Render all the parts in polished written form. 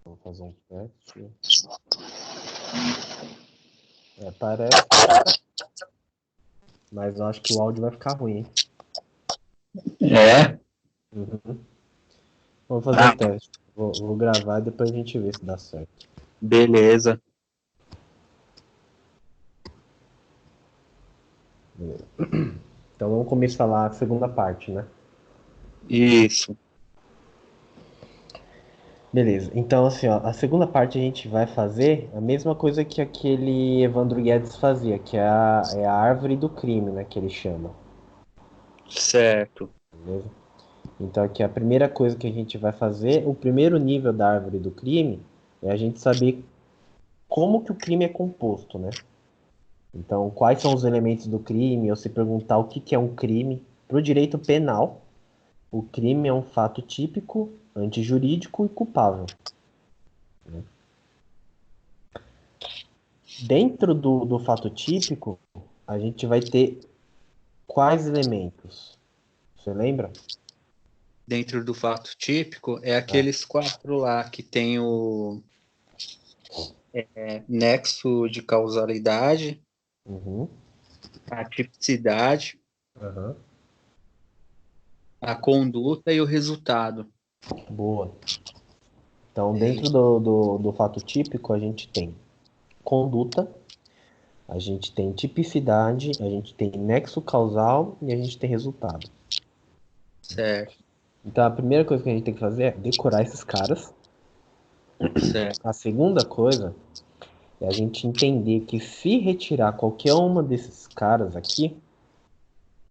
Vou fazer um teste. Parece. Mas eu acho que o áudio vai ficar ruim, hein? É? Uhum. Vamos fazer o teste. Vou gravar e depois a gente vê se dá certo. Beleza. Beleza. Então vamos começar lá a segunda parte, né? Isso. Beleza. Então, assim, ó, a segunda parte a gente vai fazer a mesma coisa que aquele Evandro Guedes fazia, que é a árvore do crime, né? Que ele chama. Certo. Beleza? Então, aqui a primeira coisa que a gente vai fazer, o primeiro nível da árvore do crime, é a gente saber como que o crime é composto, né? Então, quais são os elementos do crime, ou se perguntar o que que é um crime. Para o direito penal, o crime é um fato típico, antijurídico e culpável. Dentro do fato típico, a gente vai ter quais elementos? Você lembra? Dentro do fato típico, é Ah, aqueles quatro lá que tem o nexo de causalidade, uhum, a tipicidade, aham, a conduta e o resultado. boa. Então, É dentro isso. do fato típico, a gente tem conduta, a gente tem tipicidade, a gente tem nexo causal e a gente tem resultado. Certo, Então, a primeira coisa que a gente tem que fazer é decorar esses caras. certo. A segunda coisa é a gente entender que se retirar qualquer uma desses caras aqui,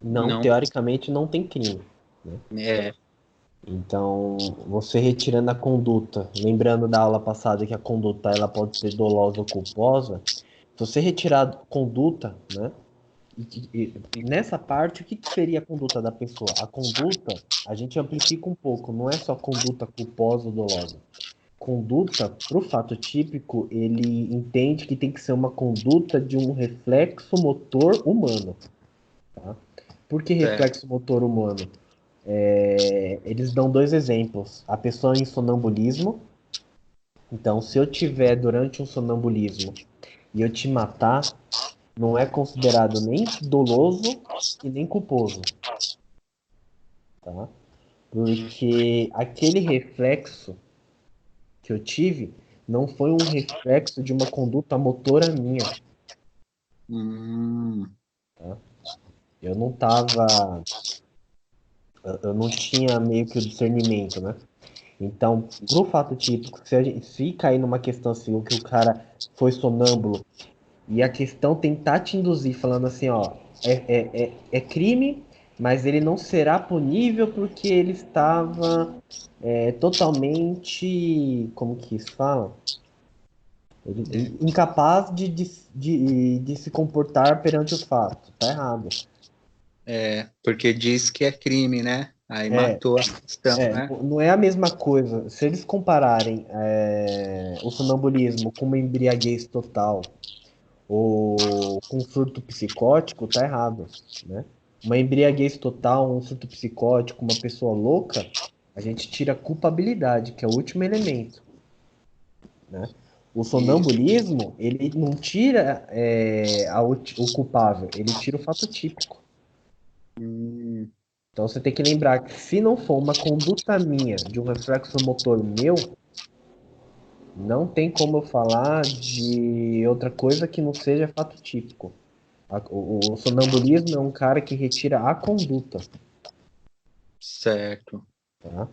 não, Não, teoricamente não tem crime. Né? é, Então, você retirando a conduta, lembrando da aula passada que a conduta ela pode ser dolosa ou culposa, se você retirar a conduta, né? Nessa parte, o que seria a conduta da pessoa? A conduta, a gente amplifica um pouco, não é só conduta culposa ou dolosa. Conduta, para o fato típico, ele entende que tem que ser uma conduta de um reflexo motor humano. Tá? Por que certo. reflexo motor humano? Eles dão dois exemplos. A pessoa em sonambulismo. Então, se eu tiver durante um sonambulismo e eu te matar, não é considerado nem doloso e nem culposo, tá? Porque aquele reflexo que eu tive não foi um reflexo de uma conduta motora minha, Hum, tá? Eu não tava, eu não tinha meio que o discernimento, né? Então, pro fato típico, se cair numa questão assim, o que o cara foi sonâmbulo e a questão tentar te induzir falando assim, ó, é crime, mas ele não será punível porque ele estava totalmente, como que se fala? é, Incapaz de se comportar perante os fatos. Tá errado. porque diz que é crime, né? Aí É, matou a questão, né? não é a mesma coisa. Se eles compararem o sonambulismo com uma embriaguez total ou com um surto psicótico, tá errado, né? Uma embriaguez total, um surto psicótico, uma pessoa louca, a gente tira a culpabilidade, que é o último elemento, né? O Isso. sonambulismo, ele não tira o culpável, ele tira o fato típico. Hum, Então você tem que lembrar que se não for uma conduta minha, de um reflexo motor meu, não tem como eu falar de outra coisa que não seja fato típico. O sonambulismo é um cara que retira a conduta, certo. tá?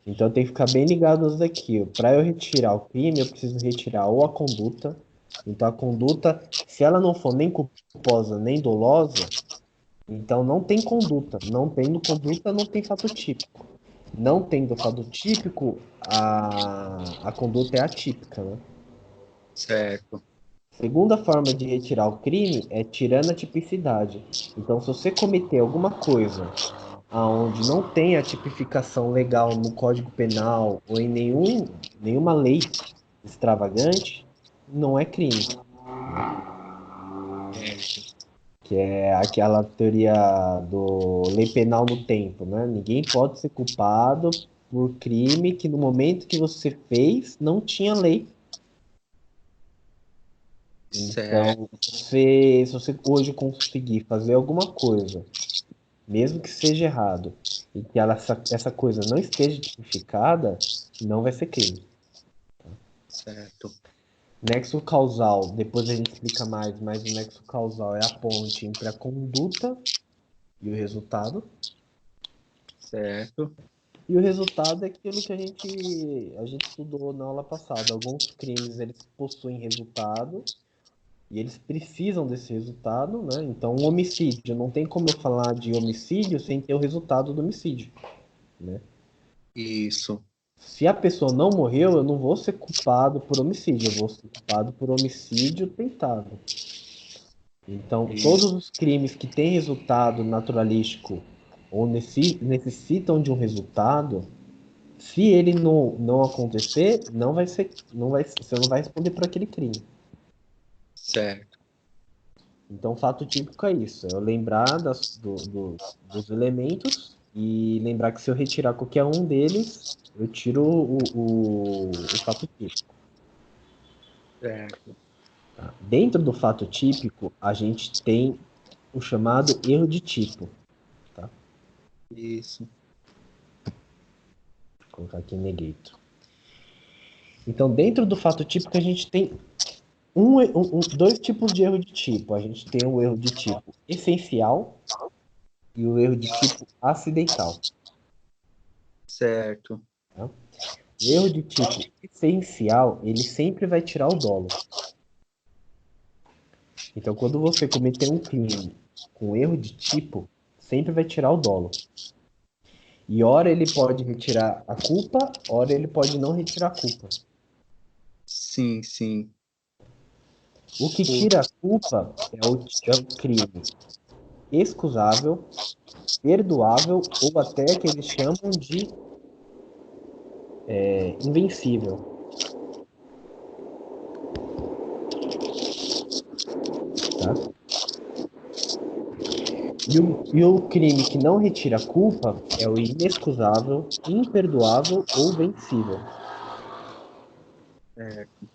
Então tem que ficar bem ligado aqui. Para eu retirar o crime, eu preciso retirar ou a conduta. Então a conduta, se ela não for nem culposa nem dolosa, então não tem conduta. Não tendo conduta, não tem fato típico. Não tendo fato típico, a conduta é atípica, né? Certo. Segunda forma de retirar o crime é tirando a tipicidade. Então, se você cometer alguma coisa aonde não tem a tipificação legal no Código Penal ou em nenhuma lei extravagante, não é crime, né? Que é aquela teoria do lei penal no tempo, né? Ninguém pode ser culpado por crime que no momento que você fez não tinha lei. Certo. Então, se você hoje conseguir fazer alguma coisa, mesmo que seja errado, e que essa coisa não esteja tipificada, não vai ser crime. Certo. Nexo causal, depois a gente explica mais, mas o nexo causal é a ponte entre a conduta e o resultado. Certo. E o resultado é aquilo que a gente estudou na aula passada. Alguns crimes eles possuem resultado e eles precisam desse resultado, né? Então, um homicídio, não tem como eu falar de homicídio sem ter o resultado do homicídio, né? Isso. Se a pessoa não morreu, eu não vou ser culpado por homicídio, eu vou ser culpado por homicídio tentado. Então, todos Isso. os crimes que têm resultado naturalístico ou necessitam de um resultado, se ele não acontecer, você não vai responder por aquele crime. Certo. Então, fato típico é isso, é eu lembrar dos elementos e lembrar que se eu retirar qualquer um deles, eu tiro o fato típico. Certo. Tá? Dentro do fato típico, a gente tem o chamado erro de tipo. Tá? Isso. Vou colocar aqui negator. Então, dentro do fato típico, a gente tem dois tipos de erro de tipo. A gente tem o erro de tipo essencial e o erro de tipo acidental. Certo. Tá? O erro de tipo essencial, ele sempre vai tirar o dolo. Então, quando você cometer um crime com erro de tipo, sempre vai tirar o dolo. E ora ele pode retirar a culpa, ora ele pode não retirar a culpa. Sim, sim. O que O- tira a culpa é o crime excusável, perdoável ou até que eles chamam de invencível. Tá? E o crime que não retira a culpa é o inexcusável, imperdoável ou vencível. Certo.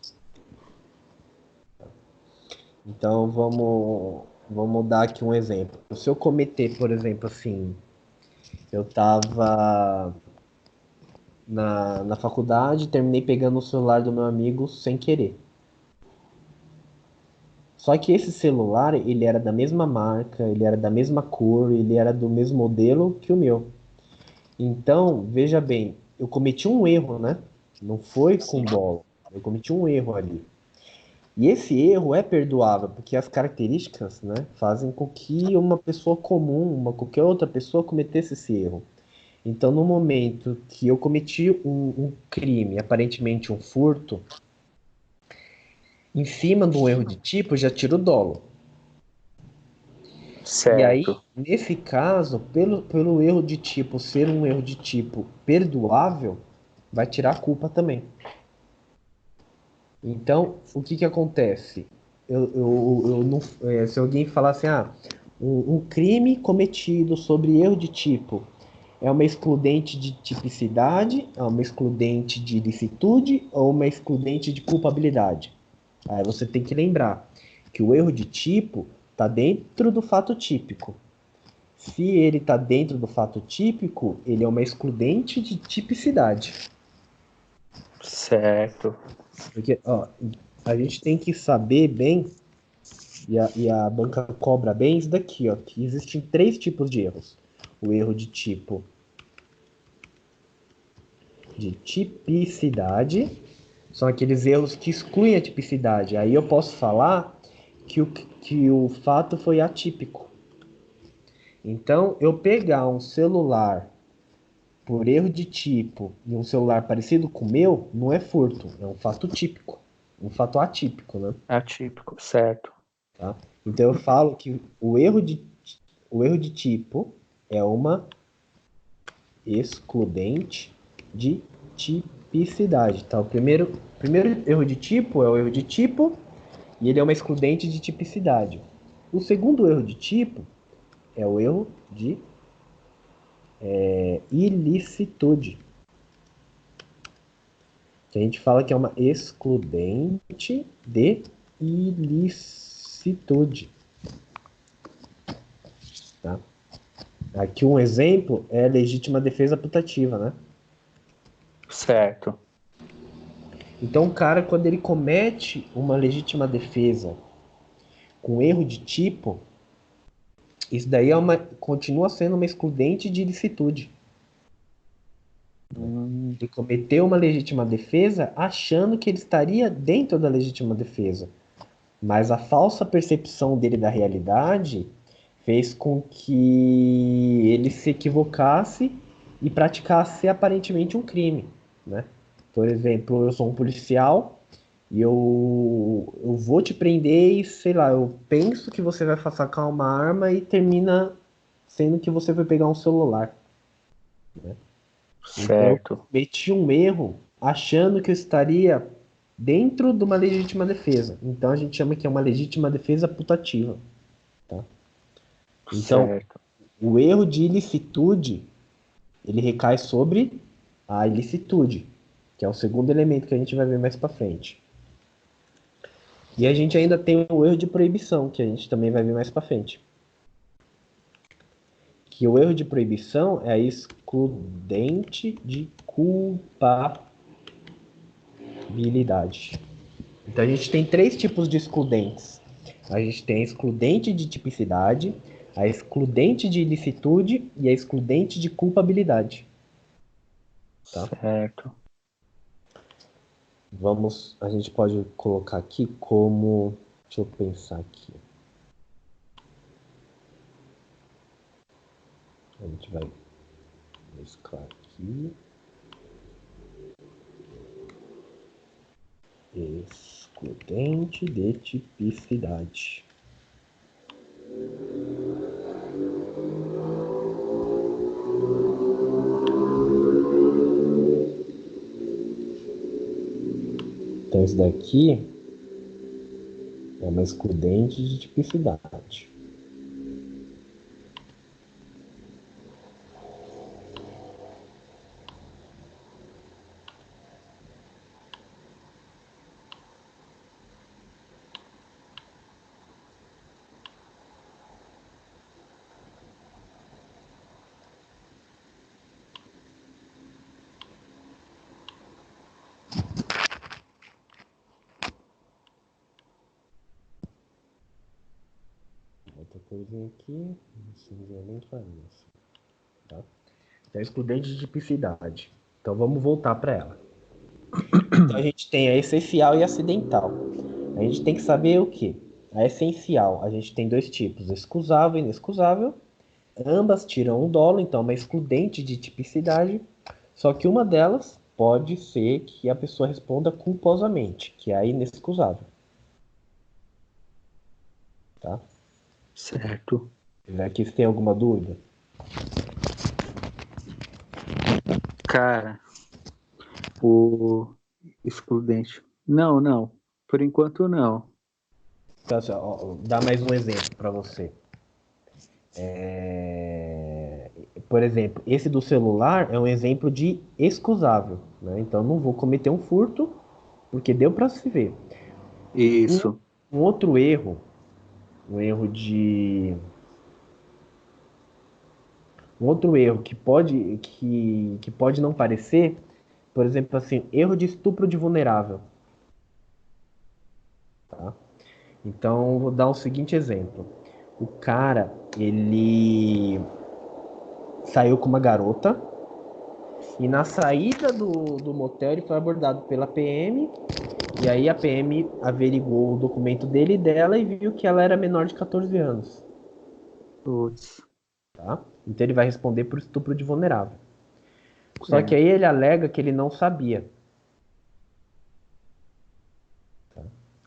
Então vamos dar aqui um exemplo. Se eu cometer, por exemplo, assim, eu estava na faculdade, terminei pegando o celular do meu amigo sem querer. Só que esse celular, ele era da mesma marca, ele era da mesma cor, ele era do mesmo modelo que o meu. Então, veja bem, eu cometi um erro, né? Não foi com Sim. bola. Eu cometi um erro ali. E esse erro é perdoável, porque as características, né, fazem com que uma pessoa comum, qualquer outra pessoa cometesse esse erro. Então, no momento que eu cometi um crime, aparentemente um furto, em cima de um erro de tipo, já tiro o dolo. E aí, Certo. nesse caso, pelo erro de tipo ser um erro de tipo perdoável, vai tirar a culpa também. Então, o que que acontece? Eu não, se alguém falar assim, um crime cometido sobre erro de tipo é uma excludente de tipicidade, é uma excludente de licitude ou uma excludente de culpabilidade? Aí você tem que lembrar que o erro de tipo está dentro do fato típico. Se ele está dentro do fato típico, ele é uma excludente de tipicidade. Certo. Porque, ó, a gente tem que saber bem, e a banca cobra bem isso daqui, ó, que existem três tipos de erros. O erro de tipo de tipicidade, são aqueles erros que excluem a tipicidade. Aí eu posso falar que o fato foi atípico. Então, eu pegar um celular por erro de tipo e um celular parecido com o meu, não é furto, é um fato típico. Um fato atípico, né? Atípico. Certo. Tá? Então eu falo que o erro de tipo é uma excludente de tipicidade. Tá? O primeiro erro de tipo é o erro de tipo e ele é uma excludente de tipicidade. O segundo erro de tipo é o erro de ilicitude. que a gente fala que é uma excludente de ilicitude. Tá? Aqui um exemplo é legítima defesa putativa, né? Certo. Então o cara, quando ele comete uma legítima defesa com erro de tipo, isso daí continua sendo uma excludente de ilicitude. Ele cometeu uma legítima defesa achando que ele estaria dentro da legítima defesa. Mas a falsa percepção dele da realidade fez com que ele se equivocasse e praticasse aparentemente um crime, né? Por exemplo, eu sou um policial e eu vou te prender e, sei lá, eu penso que você vai sacar uma arma e termina sendo que você vai pegar um celular. Então eu Certo. cometi um erro achando que eu estaria dentro de uma legítima defesa. Então a gente chama que é uma legítima defesa putativa. Tá? Então, Certo. o erro de ilicitude, ele recai sobre a ilicitude, que é o segundo elemento que a gente vai ver mais para frente. E a gente ainda tem o erro de proibição, que a gente também vai ver mais para frente. Que o erro de proibição é a excludente de culpabilidade. Então a gente tem três tipos de excludentes. A gente tem a excludente de tipicidade, a excludente de ilicitude e a excludente de culpabilidade. Tá? Certo. A gente pode colocar aqui como, deixa eu pensar aqui. A gente vai mesclar aqui. Excludente de tipicidade. Então, isso daqui é uma excludente de tipicidade. Outra coisinha aqui, cinzelamento farinha. Tá? Então, excludente de tipicidade. Então, vamos voltar para ela. Então, a gente tem a essencial e a acidental. A gente tem que saber o que? A essencial, a gente tem dois tipos, excusável e inexcusável. Ambas tiram um dolo, então é uma excludente de tipicidade. Só que uma delas pode ser que a pessoa responda culposamente, que é a inexcusável. Tá? Certo. Aqui você tem alguma dúvida? Cara, o excludente. Não. Por enquanto, não. Então, assim, ó, dá mais um exemplo para você. Por exemplo, esse do celular é um exemplo de excusável, né? Então, não vou cometer um furto, porque deu para se ver. Um, Isso. um outro erro, um erro de um outro erro que pode não parecer, por exemplo, assim, erro de estupro de vulnerável. Tá? Então, vou dar o seguinte exemplo. O cara, ele saiu com uma garota e na saída do motel ele foi abordado pela PM e aí a PM averigou o documento dele e dela e viu que ela era menor de 14 anos. Putz. Tá? Então ele vai responder por estupro de vulnerável. Só que É. aí ele alega que ele não sabia.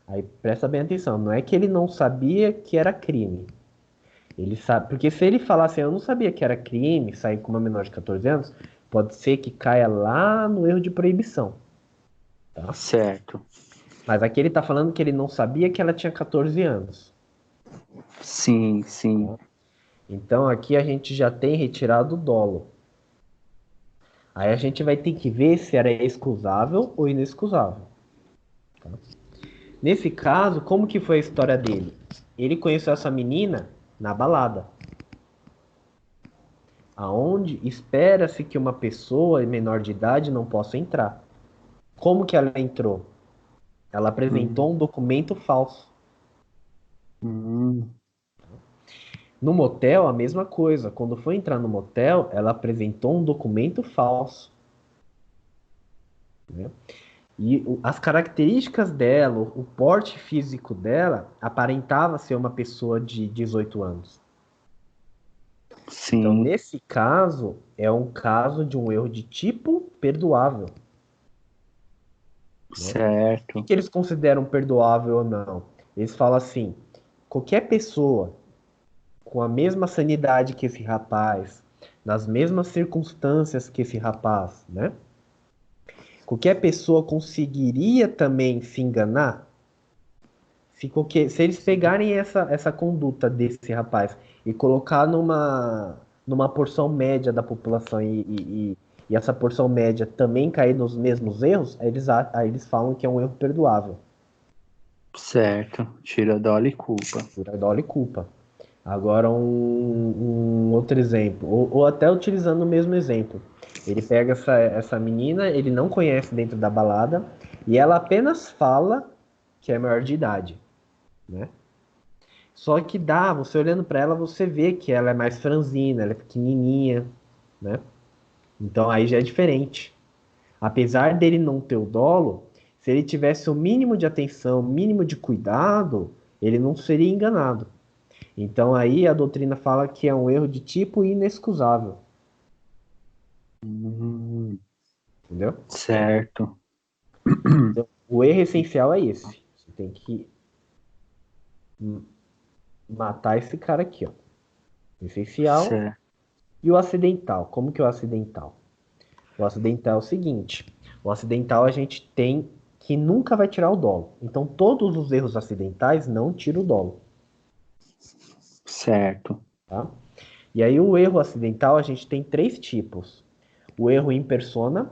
Aí presta bem atenção, não é que ele não sabia que era crime. Ele sabe, porque se ele falar assim, eu não sabia que era crime sair com uma menor de 14 anos, pode ser que caia lá no erro de proibição, tá? Certo. Mas aqui ele tá falando que ele não sabia que ela tinha 14 anos. Sim. Tá? Então aqui a gente já tem retirado o dolo. Aí a gente vai ter que ver se era excusável ou inexcusável. Tá? Nesse caso, como que foi a história dele? Ele conheceu essa menina na balada, aonde espera-se que uma pessoa menor de idade não possa entrar. Como que ela entrou? Ela Hum, apresentou um documento falso. hum, No motel, a mesma coisa. Quando foi entrar no motel, ela apresentou um documento falso, né? E as características dela, o porte físico dela, aparentava ser uma pessoa de 18 anos. Então, sim, nesse caso, é um caso de um erro de tipo perdoável, né? O certo. que eles consideram perdoável ou não? Eles falam assim: qualquer pessoa com a mesma sanidade que esse rapaz, nas mesmas circunstâncias que esse rapaz, né? Qualquer pessoa conseguiria também se enganar se eles pegarem essa conduta desse rapaz e colocar numa porção média da população e essa porção média também cair nos mesmos erros, aí eles falam que é um erro perdoável. Certo. Tira dolo e culpa. Pura dolo e culpa. Agora, um outro exemplo, ou até utilizando o mesmo exemplo. Ele pega essa menina, ele não conhece dentro da balada, e ela apenas fala que é maior de idade, né? Só que você olhando pra ela, você vê que ela é mais franzina, ela é pequenininha, né? Então aí já é diferente. Apesar dele não ter o dolo, se ele tivesse o mínimo de atenção, o mínimo de cuidado, ele não seria enganado. Então aí a doutrina fala que é um erro de tipo inexcusável, Hum, entendeu? certo. Então, o erro essencial é esse. Você tem que matar esse cara aqui, ó. Essencial Certo. e o acidental. Como que é o acidental? O acidental é o seguinte: o acidental a gente tem que nunca vai tirar o dolo. Então todos os erros acidentais não tiram o dolo, Certo. tá? E aí o erro acidental a gente tem três tipos: o erro in persona,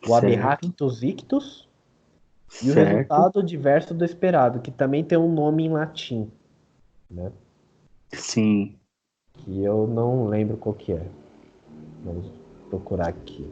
o Certo. aberractus ictus e o Certo. resultado diverso do esperado, que também tem um nome em latim, né? Sim. Que eu não lembro qual que é. Vamos procurar aqui.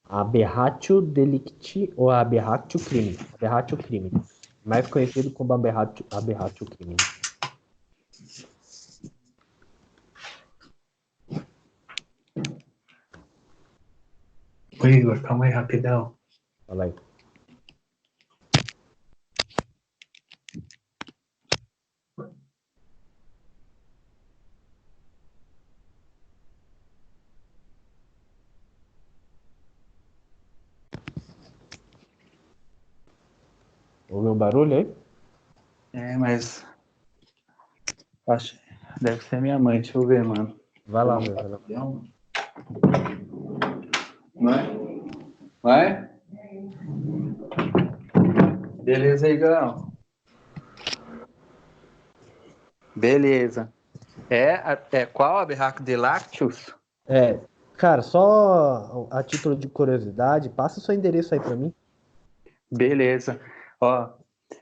Aberratio delicti ou aberratio criminis. Aberratio criminis. Mais conhecido como aberratio criminis. Ô, Igor, calma aí, rapidão. Fala aí. Ouviu um barulho aí? É, mas acho deve ser minha mãe. Deixa eu ver, mano. Vai lá, Então, meu. Vai lá. rapidão. Vai? Vai? Beleza, Igão. Beleza. É qual a Berraco de Lactius? É, cara, só a título de curiosidade, passa o seu endereço aí pra mim. Beleza. Ó,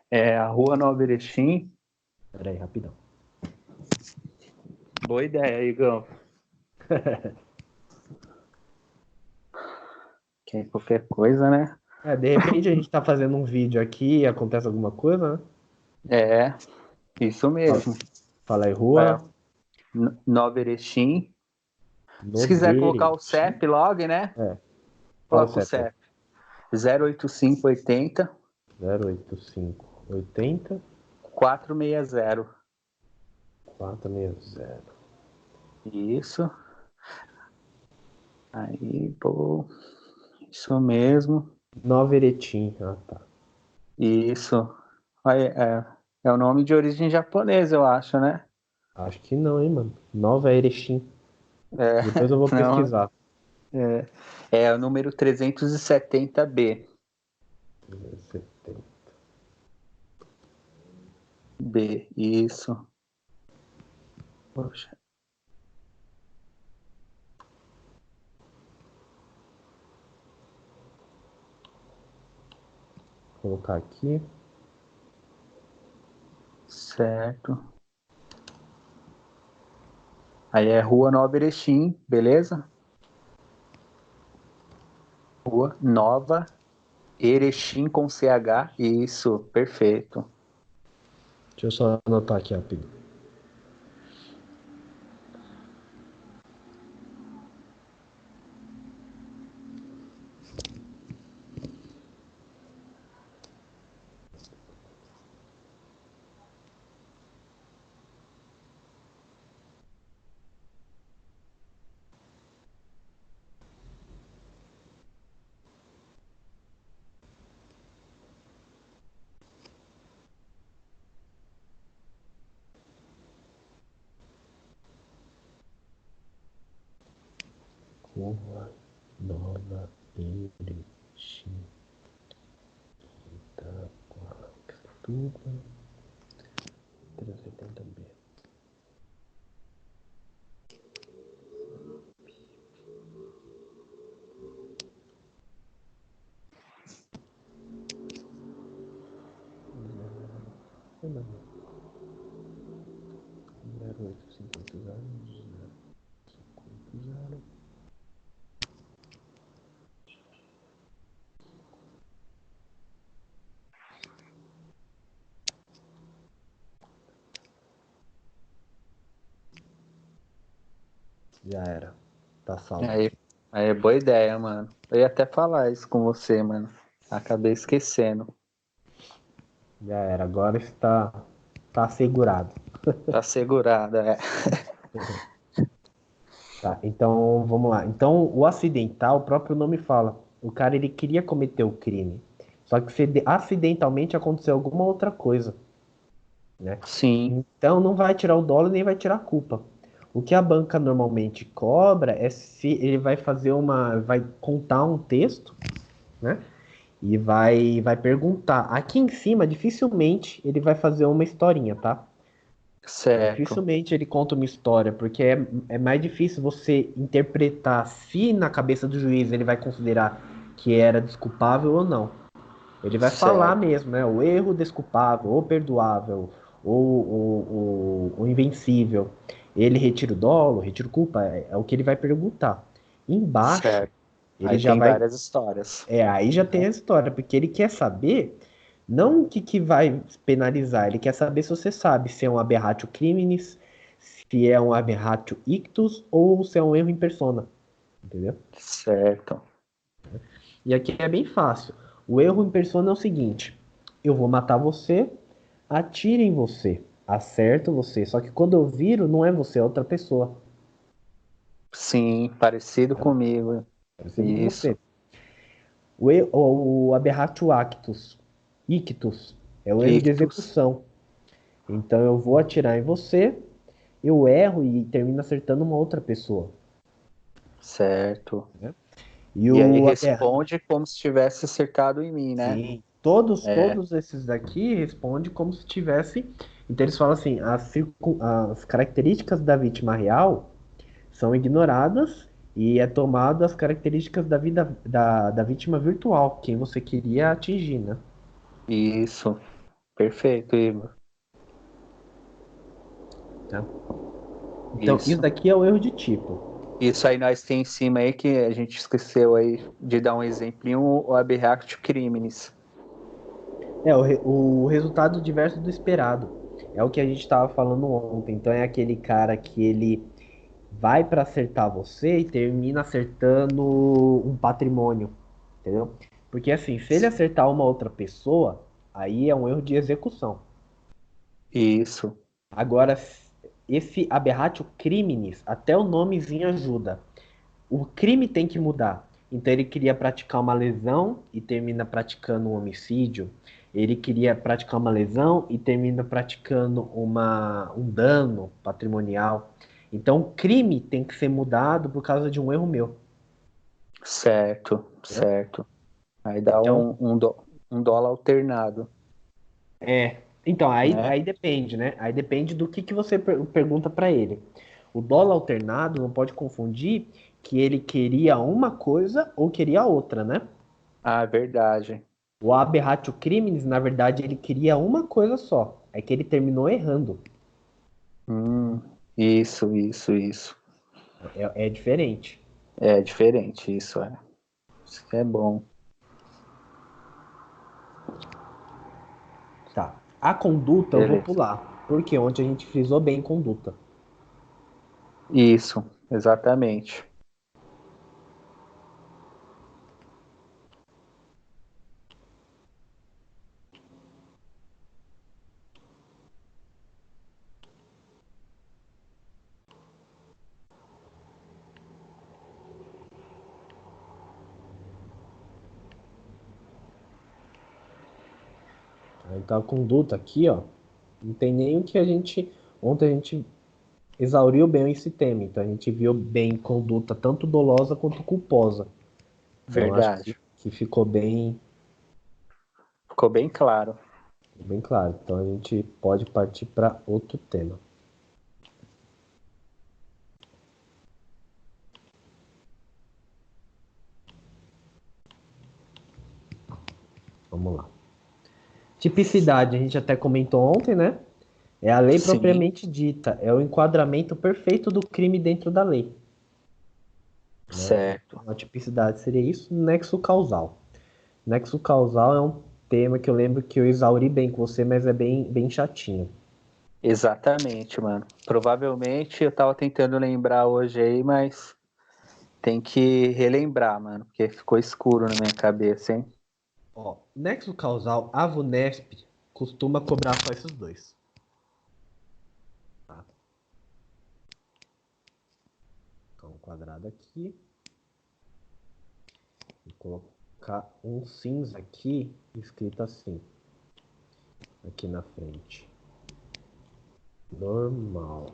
é a Rua Nova Erechim. Pera aí, rapidão. Boa ideia, Igão. Que é qualquer coisa, né? É, de repente a gente tá fazendo um vídeo aqui e acontece alguma coisa, né? É, isso Fala, mesmo. fala aí, É, rua Nova Erechim. Se quiser colocar o Nobereti. CEP log, né? É, fala o Coloca o CEP aí. CEP. 08580 08580 460. 460. Isso. Aí, pô, isso mesmo. Nova Eretim. Ah, tá. Isso. Aí, é o nome de origem japonesa, eu acho, né? Acho que não, hein, mano. Nova Erechim. É, Depois eu vou não, pesquisar. é o número 370B. B, isso. Poxa. Vou colocar aqui. Certo. Aí é Rua Nova Erechim, beleza? Rua Nova Erechim com CH. Isso, perfeito. Deixa eu só anotar aqui rápido. Rua Nova Erechim. Itaquaquecetuba. 380B. Não, 0850. Já era. Tá salvo Aí, aqui. aí, boa ideia, mano. Eu ia até falar isso com você, mano. Acabei esquecendo. Já era. Agora está tá assegurado. Tá segurada, é. Tá, então vamos lá. Então, o acidental, o próprio nome fala. O cara ele queria cometer o crime. Só que acidentalmente aconteceu alguma outra coisa, né? Sim, Então não vai tirar o dolo nem vai tirar a culpa. O que a banca normalmente cobra é se ele vai vai contar um texto, né? E vai perguntar. Aqui em cima, dificilmente ele vai fazer uma historinha, tá? certo. Dificilmente ele conta uma história, porque é mais difícil você interpretar se na cabeça do juiz ele vai considerar que era desculpável ou não. Ele vai falar Certo. mesmo, né? O erro desculpável, ou perdoável, ou invencível. Ele retira o dolo, retira o culpa, é o que ele vai perguntar. Embaixo, Certo. ele Aí já tem vai. várias histórias. Aí já tem a história, porque ele quer saber, não o que, que vai penalizar, ele quer saber se você sabe se é um aberratio criminis, se é um aberratio ictus ou se é um erro in persona, entendeu? Certo. E aqui é bem fácil. O erro em persona é o seguinte: eu vou matar você, atiro em você, acerto você, só que quando eu viro, não é você, é outra pessoa. Sim, parecido comigo. Parecido com Isso. você. O aberratio actus, ictus, é o erro de Ictus. execução. Então eu vou atirar em você, eu erro e termino acertando uma outra pessoa, Certo. né? E E aí o aberra... responde como se tivesse acertado em mim, né? Sim, todos É. todos esses daqui respondem como se tivesse. Então eles falam assim, as características da vítima real são ignoradas e é tomado as características da vida da vítima virtual, quem você queria atingir, né? Isso. Perfeito, Igor. Tá? Então isso Isso. daqui é o erro de tipo. Isso aí nós tem em cima aí que a gente esqueceu aí de dar um exemplinho, o aberratio criminis. O resultado diverso do esperado. É o que a gente estava falando ontem. Então é aquele cara que ele vai para acertar você e termina acertando um patrimônio, entendeu? Porque assim, se ele acertar uma outra pessoa, aí é um erro de execução. Isso. Agora, esse aberratio criminis, até o nomezinho ajuda. o crime tem que mudar. Então ele queria praticar uma lesão e termina praticando um homicídio. Ele queria praticar uma lesão e termina praticando um dano patrimonial. Então o crime tem que ser mudado por causa de um erro meu. Certo, Entendeu? certo. Aí dá Então, um dólar alternado, então né? aí depende, né? Aí depende do que você pergunta para ele. O dólar alternado não pode confundir que ele queria uma coisa ou queria outra, né? Ah, verdade. O aberratio criminis, na verdade, ele queria uma coisa só. É que ele terminou errando. Isso. É diferente. É diferente isso, é. Isso que é bom. Tá. A conduta eu vou Beleza. pular. Porque ontem a gente frisou bem conduta. Isso, exatamente. Então a conduta aqui, ó, não tem nem o que a gente. Ontem a gente exauriu bem esse tema. Então a gente viu bem conduta tanto dolosa quanto culposa. Então acho Verdade. que ficou Ficou bem claro. bem claro. Então a gente pode partir para outro tema. Vamos lá. Tipicidade, a gente até comentou ontem, né? É a lei Sim, propriamente dita, é o enquadramento perfeito do crime dentro da lei, né? certo. Então, a tipicidade seria isso, nexo causal. Nexo causal é um tema que eu lembro que eu exauri bem com você, mas é bem chatinho. Exatamente, mano. Provavelmente eu tava tentando lembrar hoje aí, mas tem que relembrar, mano, porque ficou escuro na minha cabeça, hein? Ó, nexo causal, a VUNESP costuma cobrar só esses dois. Tá? Então, um quadrado aqui. Vou colocar um cinza aqui, escrito assim, aqui na frente. Normalmente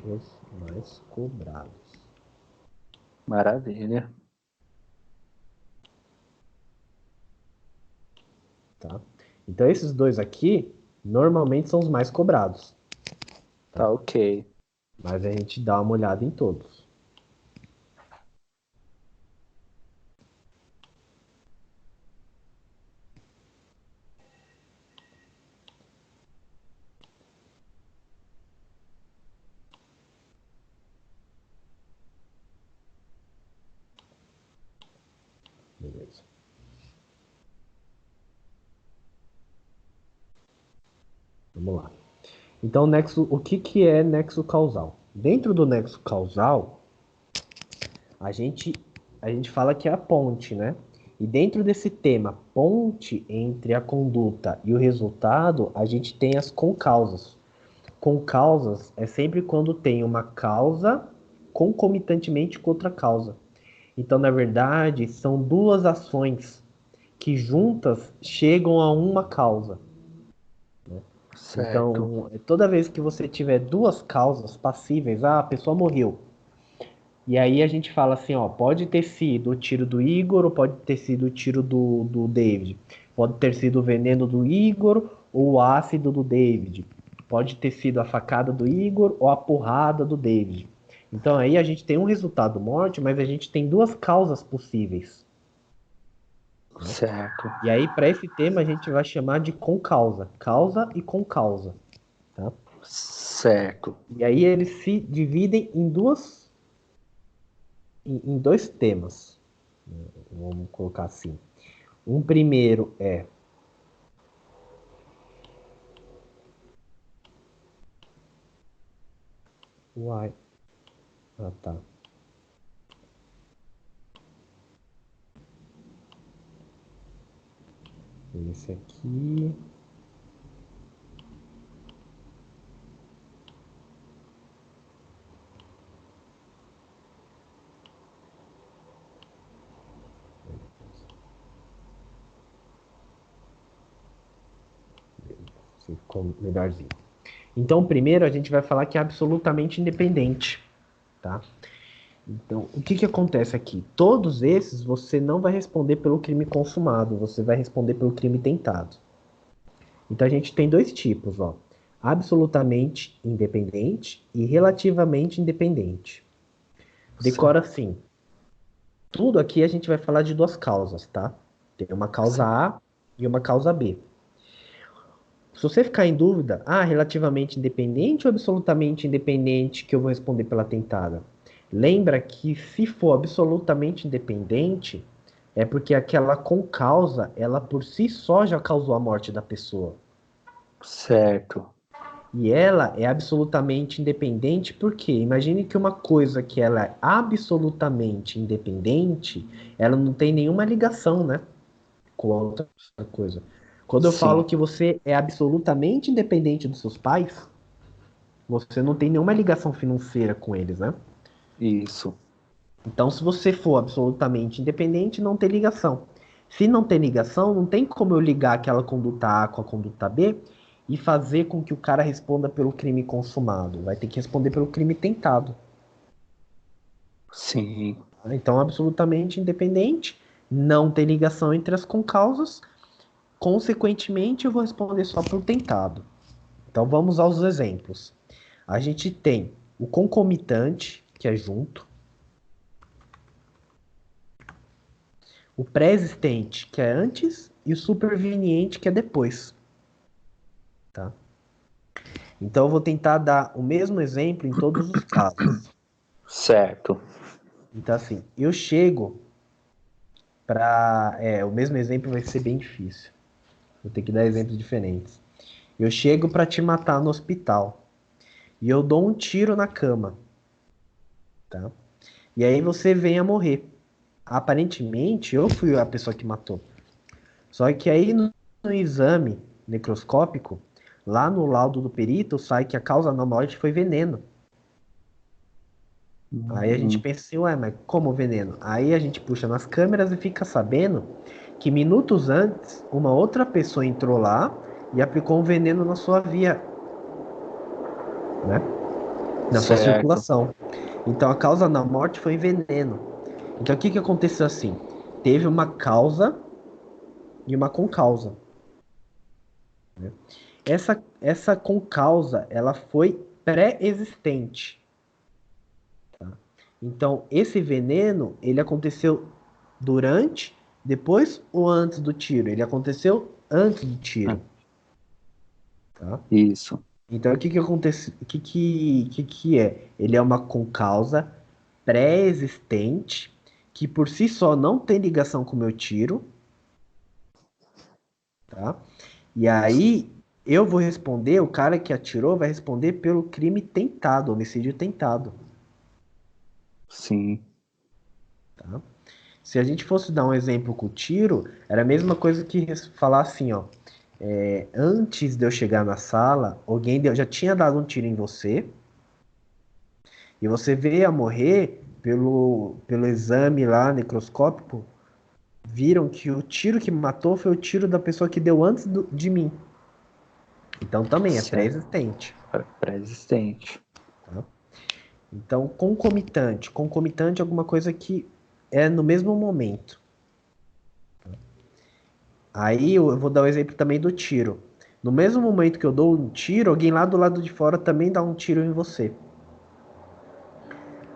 os mais cobrados. Maravilha. Tá? Então esses dois aqui normalmente são os mais cobrados, tá? Tá ok. Mas a gente dá uma olhada em todos. Beleza. Vamos lá. Então, o que é nexo causal? Dentro do nexo causal, a gente, a gente fala que é a ponte, né? E dentro desse tema, ponte entre a conduta e o resultado, a gente tem as concausas. Concausas é sempre quando tem uma causa concomitantemente com outra causa. Então, na verdade, são duas ações que juntas chegam a uma causa. Certo. Então, toda vez que você tiver duas causas passíveis, a pessoa morreu. E aí a gente fala assim, ó, pode ter sido o tiro do Igor ou pode ter sido o tiro do David. Pode ter sido o veneno do Igor ou o ácido do David. Pode ter sido a facada do Igor ou a porrada do David. Então aí a gente tem um resultado morte, mas a gente tem duas causas possíveis, né? Certo. E aí, para esse tema, a gente vai chamar de concausa, causa e concausa, tá? Certo. E aí eles se dividem em dois temas, vamos colocar assim. Um primeiro é uai, tá. Esse aqui, Se ficou melhorzinho. Então, primeiro a gente vai falar que é absolutamente independente, tá? Então, o que que acontece aqui? Todos esses você não vai responder pelo crime consumado, você vai responder pelo crime tentado. Então a gente tem dois tipos, ó. Absolutamente independente e relativamente independente. Decora assim. Tudo aqui a gente vai falar de duas causas, tá? Tem uma causa A e uma causa B. Se você ficar em dúvida, relativamente independente ou absolutamente independente, que eu vou responder pela tentada. Lembra que se for absolutamente independente, é porque aquela concausa, ela por si só já causou a morte da pessoa. Certo. E ela é absolutamente independente porque imagine que uma coisa que ela é absolutamente independente, ela não tem nenhuma ligação, né, com a outra coisa. Quando eu falo Sim. que você é absolutamente independente dos seus pais, você não tem nenhuma ligação financeira com eles, né? Isso. Então, se você for absolutamente independente, não tem ligação. Se não tem ligação, não tem como eu ligar aquela conduta A com a conduta B e fazer com que o cara responda pelo crime consumado. Vai ter que responder pelo crime tentado. Sim. Então, absolutamente independente, não tem ligação entre as concausas. Consequentemente, eu vou responder só por tentado. Então, vamos aos exemplos. A gente tem o concomitante, que é junto. O pré-existente, que é antes, e o superveniente, que é depois. Tá? Então eu vou tentar dar o mesmo exemplo em todos os casos. Certo. Então, assim, eu chego para. O mesmo exemplo vai ser bem difícil. Vou ter que dar exemplos diferentes. Eu chego para te matar no hospital. E eu dou um tiro na cama. Tá? E aí você vem a morrer. Aparentemente, eu fui a pessoa que matou. Só que aí no exame necroscópico, lá no laudo do perito, sai que a causa da morte foi veneno. Aí a gente Uhum. pensa assim, ué, mas como veneno? Aí a gente puxa nas câmeras e fica sabendo que minutos antes, uma outra pessoa entrou lá e aplicou um veneno na sua via, né? Na sua Certo. circulação. Então a causa da morte foi veneno. Então o que que aconteceu assim? Teve uma causa e uma concausa. Essa concausa, ela foi pré-existente. Então, esse veneno, ele aconteceu durante, depois ou antes do tiro? Ele aconteceu antes do Ah, tiro, tá? isso. Então, o que que acontece? O que que é? Ele é uma concausa pré-existente que por si só não tem ligação com o meu tiro, tá? E aí eu vou responder, o cara que atirou vai responder pelo crime tentado, homicídio tentado, Sim. tá? Se a gente fosse dar um exemplo com o tiro, era a mesma coisa que falar assim, ó. Antes de eu chegar na sala, já tinha dado um tiro em você, e você veio a morrer pelo exame lá, necroscópico, viram que o tiro que me matou foi o tiro da pessoa que deu antes de mim. Então também é Certo. pré-existente. Pré-existente. Tá? Então, concomitante. Concomitante é alguma coisa que é no mesmo momento. Aí eu vou dar o exemplo também do tiro. No mesmo momento que eu dou um tiro, alguém lá do lado de fora também dá um tiro em você.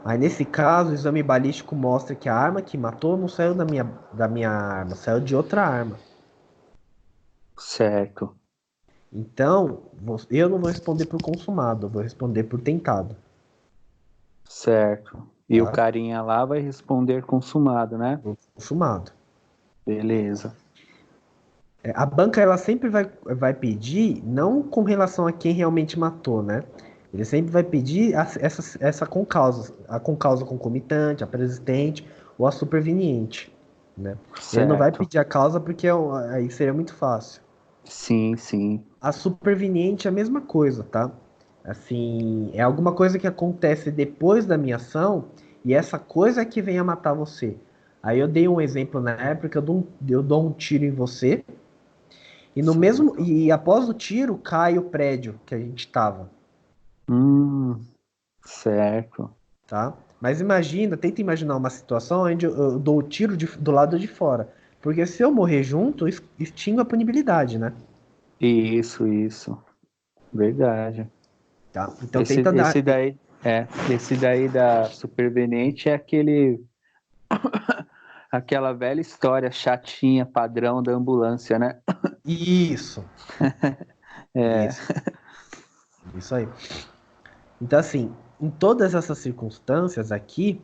Aí nesse caso, o exame balístico mostra que a arma que matou não saiu da minha arma, saiu de outra arma. Certo. Então, eu não vou responder por consumado, eu vou responder por tentado. Certo. E o Tá? carinha lá vai responder consumado, né? Por consumado. Beleza. A banca ela sempre vai pedir, não com relação a quem realmente matou, né? Ele sempre vai pedir essa concausa, a concausa concomitante, a persistente ou a superveniente, né? Ele não vai Certo. pedir a causa porque aí seria muito fácil. Sim, sim. A superveniente é a mesma coisa, tá? Assim, é alguma coisa que acontece depois da minha ação e essa coisa é que vem a matar você. Aí eu dei um exemplo na época, eu dou um tiro em você. E no mesmo e após o tiro cai o prédio que a gente tava, Certo. tá? Mas imagina, tenta imaginar uma situação onde eu dou o tiro do lado de fora. Porque se eu morrer junto, extingue a punibilidade, né? Isso. Verdade. Tá? Então Esse, tenta dar. esse daí, esse daí da superveniente é aquela velha história chatinha, padrão da ambulância, né? Isso, É, isso, isso aí. Então, assim, em todas essas circunstâncias aqui,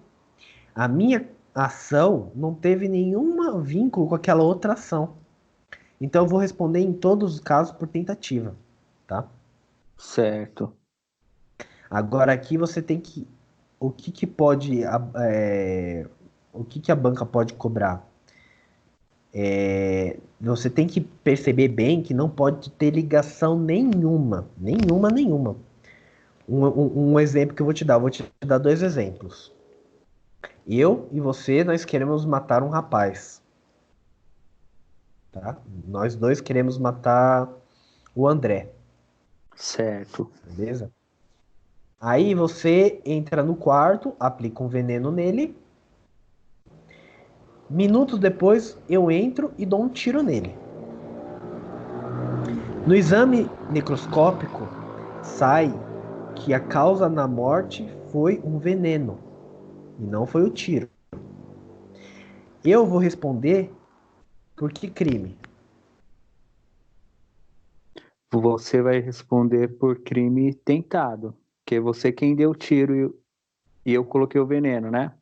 a minha ação não teve nenhum vínculo com aquela outra ação. Então, eu vou responder em todos os casos por tentativa, tá? certo. Agora, aqui você tem que. O que que pode. O que que a banca pode cobrar? Você tem que perceber bem que não pode ter ligação nenhuma. Nenhuma. Um exemplo que eu vou te dar. Eu vou te dar dois exemplos. Eu e você, nós queremos matar um rapaz, tá? Nós dois queremos matar o André, Certo. beleza? Aí você entra no quarto, aplica um veneno nele. Minutos depois, eu entro e dou um tiro nele. No exame necroscópico, sai que a causa da morte foi um veneno e não foi o tiro. Eu vou responder por que crime? Você vai responder por crime tentado, que é você quem deu o tiro e eu coloquei o veneno, né?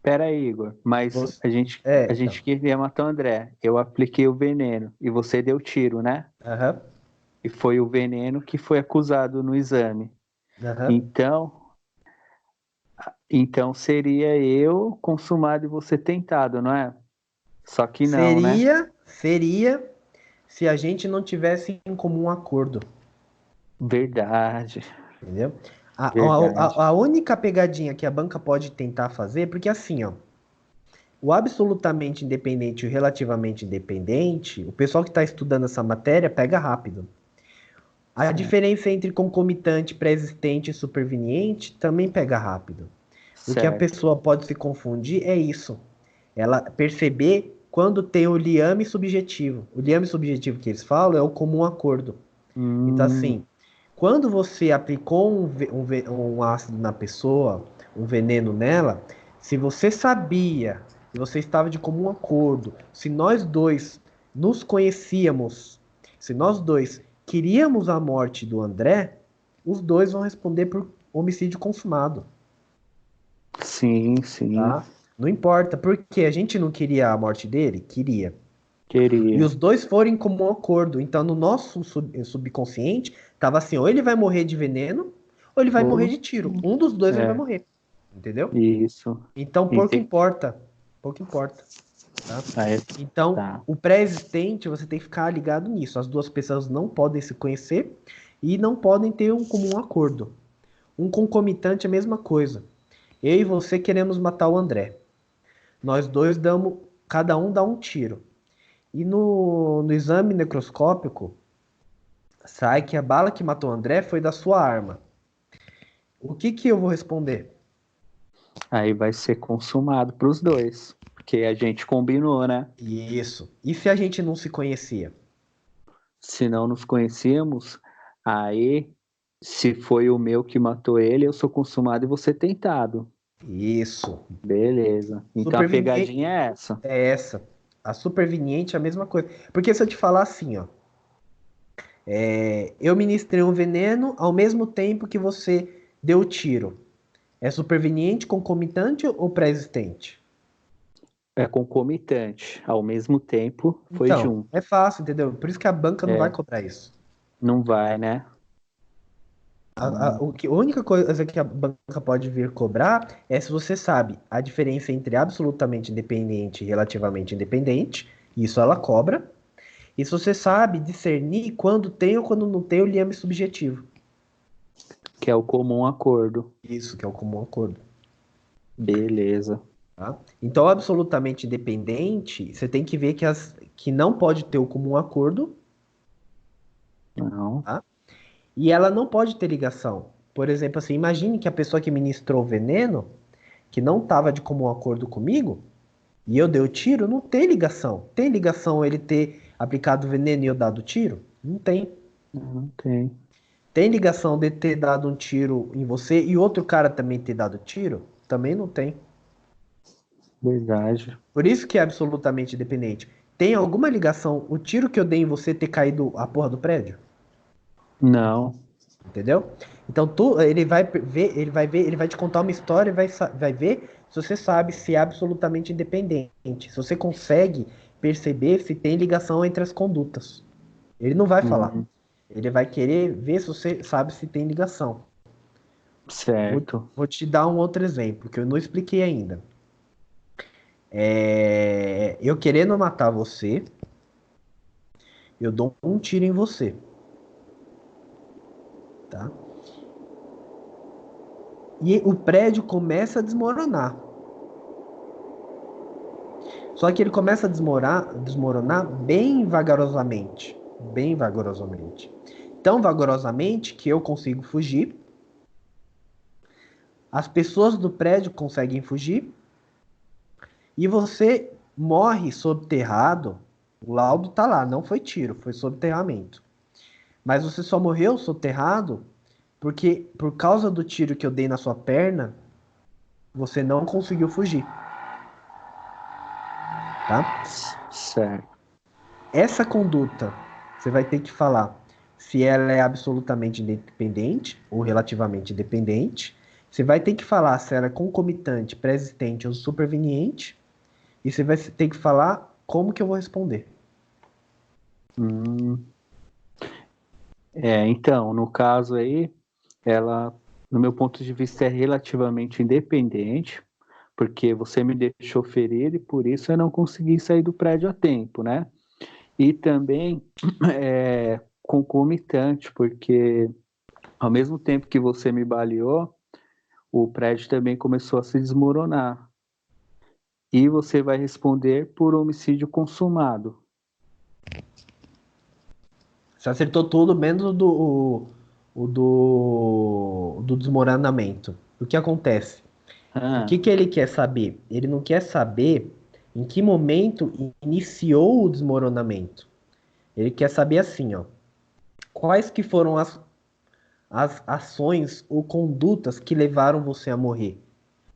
Pera aí, Igor, mas Você... a Então. gente queria matar o André. Eu apliquei o veneno e você deu tiro, né? Aham. E foi o veneno que foi acusado no exame. Aham. Então, então seria eu consumado e você tentado, não é? Só que não, né? Seria se a gente não tivesse em comum acordo, Verdade, entendeu? verdade. A única pegadinha que a banca pode tentar fazer, porque assim, ó, o absolutamente independente e o relativamente independente, o pessoal que está estudando essa matéria pega rápido. A diferença entre concomitante, pré-existente e superveniente também pega rápido. O que a Certo. pessoa pode se confundir é isso. Ela perceber quando tem o liame subjetivo. O liame subjetivo que eles falam é o comum acordo. Então, Hum, assim, quando você aplicou um ácido na pessoa, um veneno nela, se você sabia, e você estava de comum acordo, se nós dois nos conhecíamos, se nós dois queríamos a morte do André, os dois vão responder por homicídio consumado, sim, tá? Não importa, porque a gente não queria a morte dele? Queria. E queria. os dois foram em comum acordo. Então, no nosso subconsciente, tava assim: ou ele vai morrer de veneno, ou ele vai morrer Ou, de tiro. Um dos dois ele vai é, morrer. Entendeu? isso. Então, pouco Ente- importa. Pouco importa. Tá? Aí, Então, tá. o pré-existente, você tem que ficar ligado nisso. As duas pessoas não podem se conhecer e não podem ter um comum acordo. Um concomitante é a mesma coisa. Eu e você queremos matar o André. Nós dois damos, cada um dá um tiro. E no exame necroscópico, sai que a bala que matou o André foi da sua arma. O que que eu vou responder? Aí vai ser consumado para os dois. Porque a gente combinou, né? Isso. E se a gente não se conhecia? Se não nos conhecíamos, aí, se foi o meu que matou ele, eu sou consumado e você tentado. Isso. Beleza. Então a Superveniente pegadinha é essa. é essa. A superveniente é a mesma coisa. Porque se eu te falar assim, ó, eu ministrei um veneno ao mesmo tempo que você deu o tiro. É superveniente, concomitante ou pré-existente? É concomitante. Ao mesmo tempo, foi Então, é junto. fácil, entendeu? Por isso que a banca não vai É, cobrar isso. não vai, né? Hum, A única coisa que a banca pode vir cobrar é se você sabe a diferença entre absolutamente independente e relativamente independente, isso ela cobra, e se você sabe discernir quando tem ou quando não tem o liame subjetivo. que é o comum acordo. Isso, que é o comum acordo. Beleza. Tá? Então, absolutamente independente, você tem que ver que não pode ter o comum acordo, Não. tá? E ela não pode ter ligação. Por exemplo, assim, imagine que a pessoa que ministrou o veneno, que não estava de comum acordo comigo, e eu dei o tiro, não tem ligação. Tem ligação ele ter aplicado o veneno e eu dado o tiro? Não tem. Não tem. Tem ligação de ter dado um tiro em você e outro cara também ter dado tiro? Também não tem. Verdade. Por isso que é absolutamente independente. Tem alguma ligação o tiro que eu dei em você ter caído a porra do prédio? Não. Entendeu? Então ele vai te contar uma história e vai ver se você sabe se é absolutamente independente. Se você consegue perceber se tem ligação entre as condutas. Ele não vai falar. Hum, Ele vai querer ver se você sabe se tem ligação. Vou, certo. vou te dar um outro exemplo que eu não expliquei ainda. Eu querendo matar você, eu dou um tiro em você, tá? E o prédio começa a desmoronar. Só que ele começa a desmoronar bem vagarosamente. Bem vagarosamente. Tão vagarosamente que eu consigo fugir. As pessoas do prédio conseguem fugir. E você morre soterrado. O laudo tá lá, não foi tiro, foi soterramento. Mas você só morreu soterrado porque, por causa do tiro que eu dei na sua perna, você não conseguiu fugir, tá? Certo. Essa conduta, você vai ter que falar se ela é absolutamente independente ou relativamente dependente. Você vai ter que falar se ela é concomitante, pré-existente ou superveniente. E você vai ter que falar como que eu vou responder. Hum, então, no caso aí, ela, no meu ponto de vista, é relativamente independente, porque você me deixou ferido e por isso eu não consegui sair do prédio a tempo, né? E também é concomitante, porque ao mesmo tempo que você me baleou, o prédio também começou a se desmoronar. E você vai responder por homicídio consumado. Você acertou tudo, menos o do desmoronamento. O que acontece? O Ah, que que ele quer saber? Ele não quer saber em que momento iniciou o desmoronamento. Ele quer saber assim, ó, quais que foram as ações ou condutas que levaram você a morrer?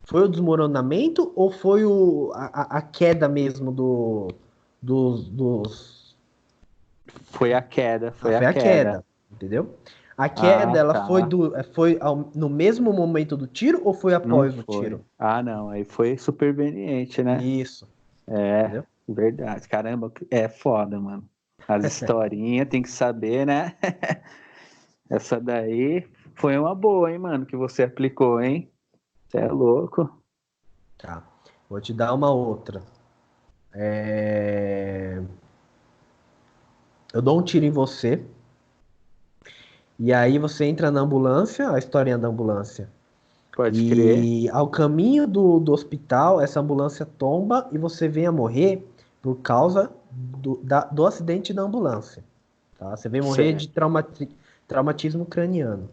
Foi o desmoronamento ou foi a queda mesmo dos. foi a queda, Ah, foi a foi a queda. queda, entendeu? A queda, Ah, ela foi tá. no mesmo momento do tiro ou foi Não após o foi. tiro? Ah, não. Aí foi superveniente, né? Isso, É, entendeu? verdade. Caramba, é foda, mano. As historinhas tem que saber, né? Essa daí foi uma boa, hein, mano, que você aplicou, hein? Você é louco. Tá. Vou te dar uma outra. Eu dou um tiro em você, e aí você entra na ambulância, a historinha da ambulância. Pode crer. E ao caminho do hospital, essa ambulância tomba e você vem a morrer por causa do acidente da ambulância. Tá? Você vem morrer de Certo. traumatismo craniano.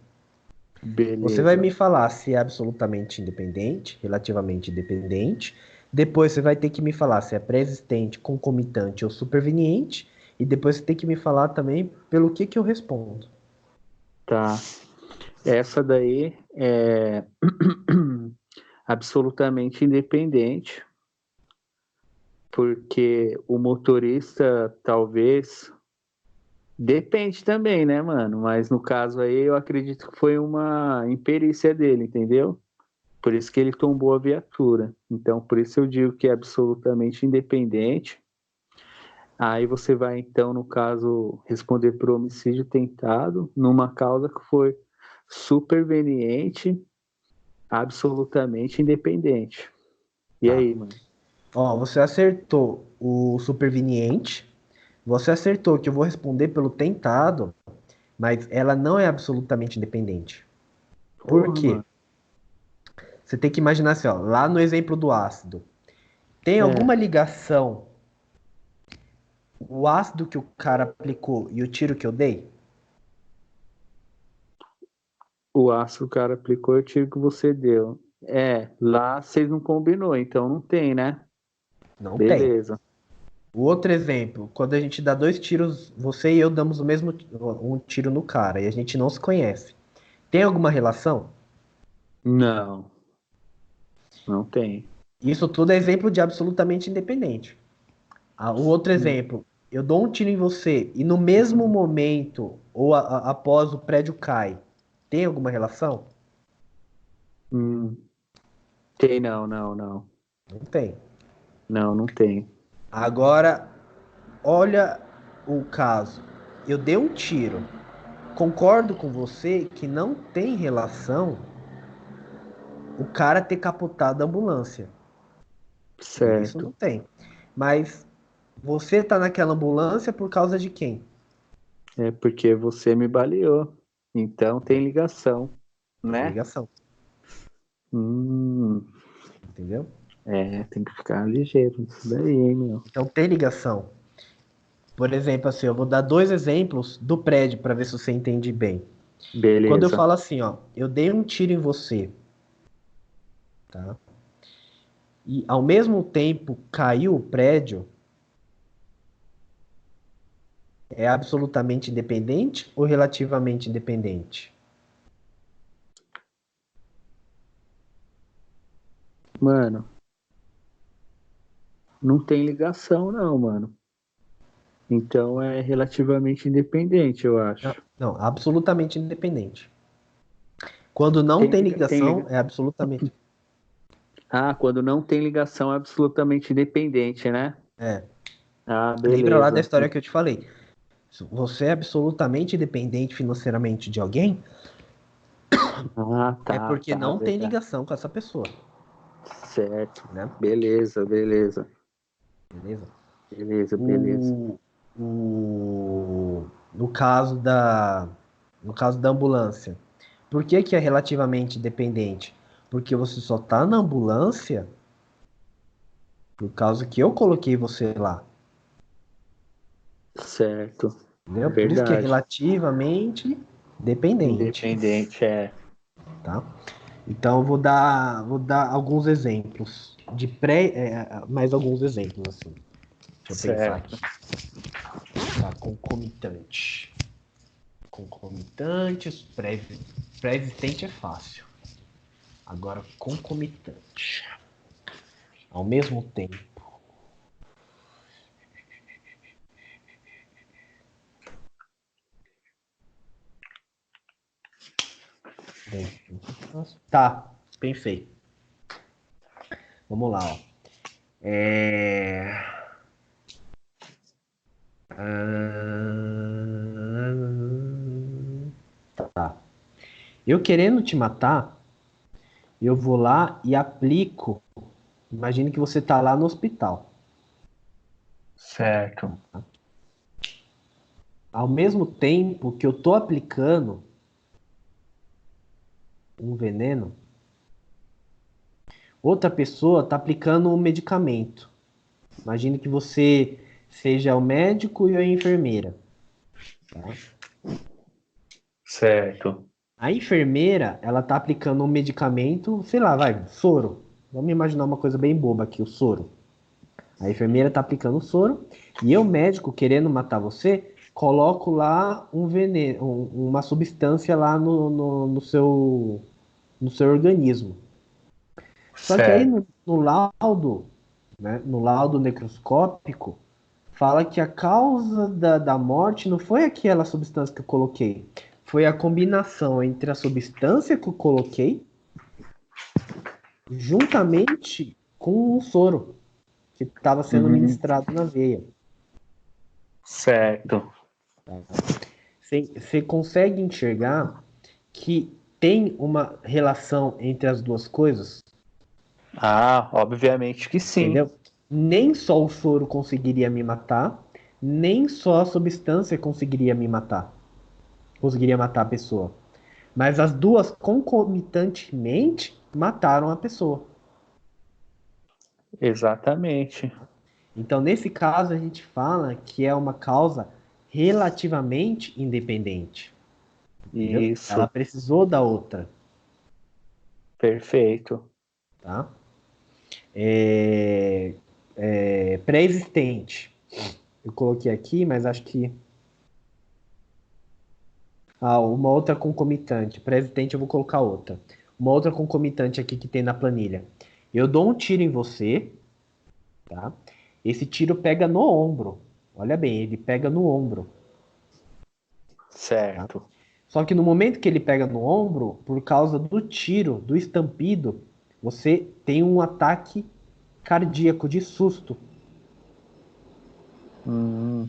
Você vai Beleza. me falar se é absolutamente independente, relativamente independente. Depois você vai ter que me falar se é pré-existente, concomitante ou superveniente. E depois você tem que me falar também pelo que eu respondo. Tá. Essa daí é absolutamente independente, porque o motorista talvez depende também, né, mano? Mas no caso aí eu acredito que foi uma imperícia dele, entendeu? Por isso que ele tombou a viatura. Então, por isso eu digo que é absolutamente independente. Aí você vai, então, no caso, responder por homicídio tentado, numa causa que foi superveniente, absolutamente independente. E Tá. aí, mano? Ó, você acertou o superveniente. Você acertou que eu vou responder pelo tentado, mas ela não é absolutamente independente. Por Porra, quê? mano. Você tem que imaginar assim, ó, lá no exemplo do ácido. Tem É, alguma ligação o ácido que o cara aplicou e o tiro que eu dei? o aço que o cara aplicou, eu tiro que você deu. É, lá vocês não combinou, então não tem, né? Não tem. Beleza. O outro exemplo, quando a gente dá dois tiros, você e eu damos o mesmo um tiro no cara e a gente não se conhece. Tem alguma relação? Não, não tem. Isso tudo é exemplo de absolutamente independente. O outro exemplo, eu dou um tiro em você e no mesmo momento ou após o prédio cai, tem alguma relação? Hum, tem não, não, não. Não tem. Não, não tem. Agora, olha o caso. Eu dei um tiro. Concordo com você que não tem relação o cara ter capotado a ambulância. Isso não Certo. tem. Mas você tá naquela ambulância por causa de quem? É porque você me baleou. Então tem ligação, Tem né? ligação, Hum, entendeu? tem que ficar ligeiro nisso daí, hein, meu? Então tem ligação. Por exemplo, assim, eu vou dar dois exemplos do prédio para ver se você entende bem. Quando eu Beleza. falo assim, ó, eu dei um tiro em você, tá? E ao mesmo tempo caiu o prédio, é absolutamente independente ou relativamente independente? Mano, não tem ligação, não, mano. Então é relativamente independente, eu Não, acho. não, absolutamente independente. Quando não tem Tem ligação, liga... é absolutamente. Ah, quando não tem ligação é absolutamente independente, né? É. Ah, Lembra lá da beleza. história que eu te falei? Se você é absolutamente dependente financeiramente de alguém, Ah, é tá, porque tá, não tem verdade. ligação com essa pessoa, Certo. né? Beleza, beleza. Beleza? Beleza, beleza. O, no caso da ambulância, por que que é relativamente dependente? Porque você só tá na ambulância por causa que eu coloquei você lá, Certo. entendeu? Por isso que é Verdade. relativamente dependente, Independente, é. tá? Então eu vou dar alguns exemplos de mais alguns exemplos assim. Deixa eu pensar Certo. aqui. Tá, concomitante. Concomitantes, pré-existente é fácil. Agora, concomitante. Ao mesmo tempo. Tá, pensei. Vamos lá, ó. É... Tá. Eu querendo te matar, eu vou lá e aplico. Imagine que você tá lá no hospital. Certo. Ao mesmo tempo que eu tô aplicando um veneno, outra pessoa tá aplicando um medicamento. Imagine que você seja o médico e a enfermeira. Tá? Certo. A enfermeira, ela tá aplicando um medicamento, sei lá, vai, soro. Vamos imaginar uma coisa bem boba aqui, o soro. A enfermeira tá aplicando o soro e eu, médico, querendo matar você, coloco lá um veneno, uma substância lá no seu organismo. Só que aí Certo. no laudo, né, no laudo necroscópico, fala que a causa da morte não foi aquela substância que eu coloquei, foi a combinação entre a substância que eu coloquei juntamente com o soro que estava sendo Uhum. ministrado na veia. Certo. Você consegue enxergar que tem uma relação entre as duas coisas? Ah, obviamente que sim. Entendeu? Nem só o soro conseguiria me matar, nem só a substância conseguiria me matar. Conseguiria matar a pessoa. Mas as duas concomitantemente mataram a pessoa. Exatamente. Então, nesse caso, a gente fala que é uma causa relativamente independente. Entendeu? Ela Isso, precisou da outra, perfeito. tá? Pré-existente. Eu coloquei aqui, mas acho que. Ah, uma outra concomitante. Pré-existente eu vou colocar outra. Uma outra concomitante aqui que tem na planilha. Eu dou um tiro em você, tá? Esse tiro pega no ombro. Olha bem, ele pega no ombro, tá? Certo. Só que no momento que ele pega no ombro, por causa do tiro, do estampido, você tem um ataque cardíaco de susto, Hum,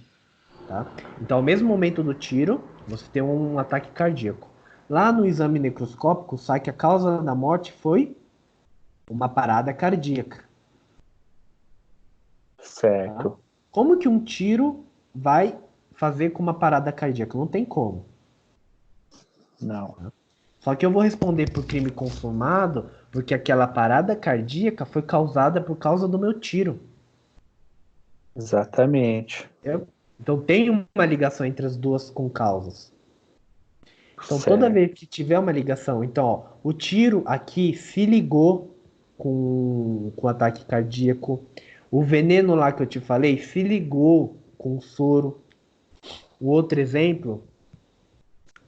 tá? Então, ao mesmo momento do tiro, você tem um ataque cardíaco. Lá no exame necroscópico, sai que a causa da morte foi uma parada cardíaca, tá? certo. Como que um tiro vai fazer com uma parada cardíaca? Não tem como. Não, Só que eu vou responder por crime consumado porque aquela parada cardíaca foi causada por causa do meu tiro. exatamente. Entendeu? Então tem uma ligação entre as duas com causas. Então toda Certo. vez que tiver uma ligação, então ó, o tiro aqui se ligou com ataque cardíaco. O veneno lá que eu te falei se ligou com o soro. O outro exemplo,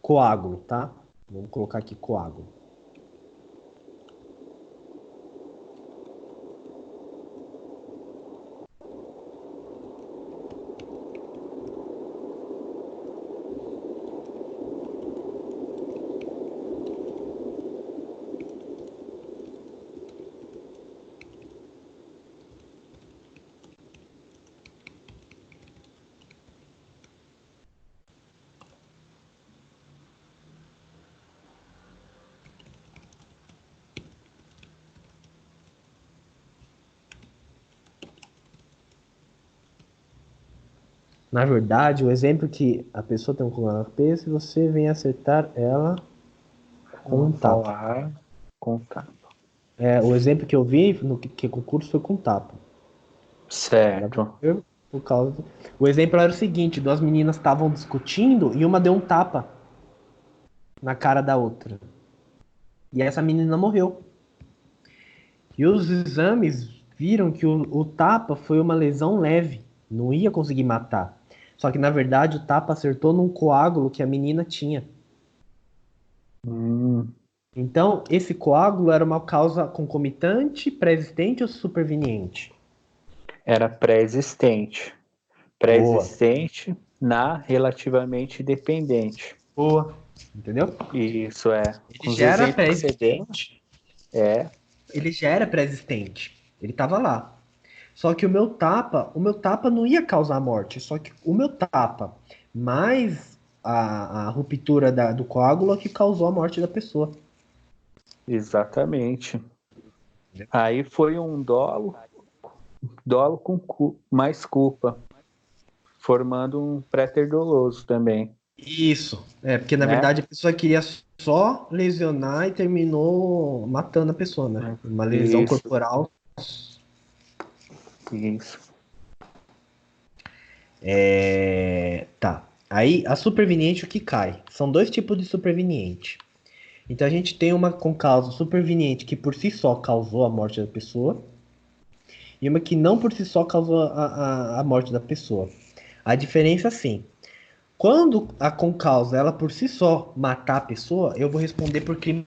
coágulo, tá? Vamos colocar aqui coágulo. Na verdade, o exemplo que a pessoa tem um problema na cabeça e você vem acertar ela com Ela um tapa. falar, contar. O exemplo que eu vi no que concurso foi com tapa. Ela Certo. morreu por causa. O exemplo era o seguinte: duas meninas estavam discutindo e uma deu um tapa na cara da outra. E essa menina morreu. E os exames viram que o tapa foi uma lesão leve, não ia conseguir matar. Só que na verdade o tapa acertou num coágulo que a menina tinha. Hum, Então, esse coágulo era uma causa concomitante, pré-existente ou superveniente? era pré-existente. Boa. Pré-existente na relativamente dependente. Boa. Entendeu? Isso é. Ele Com os já era exemplos que você deu, pré-existente. é. Ele já era pré-existente. Ele estava lá. Só que o meu tapa não ia causar morte. Só que o meu tapa, mais a ruptura do coágulo, é que causou a morte da pessoa. Exatamente. Aí foi um dolo com mais culpa, formando um préter doloso também, Isso. Porque na né? verdade a pessoa queria só lesionar e terminou matando a pessoa, né? Uma lesão Isso, corporal. isso. Tá. Aí a superveniente o que cai? São dois tipos de superveniente. Então a gente tem uma com causa superveniente que por si só causou a morte da pessoa e uma que não por si só causou a morte da pessoa. A diferença sim. Quando a concausa ela por si só matar a pessoa, eu vou responder por crime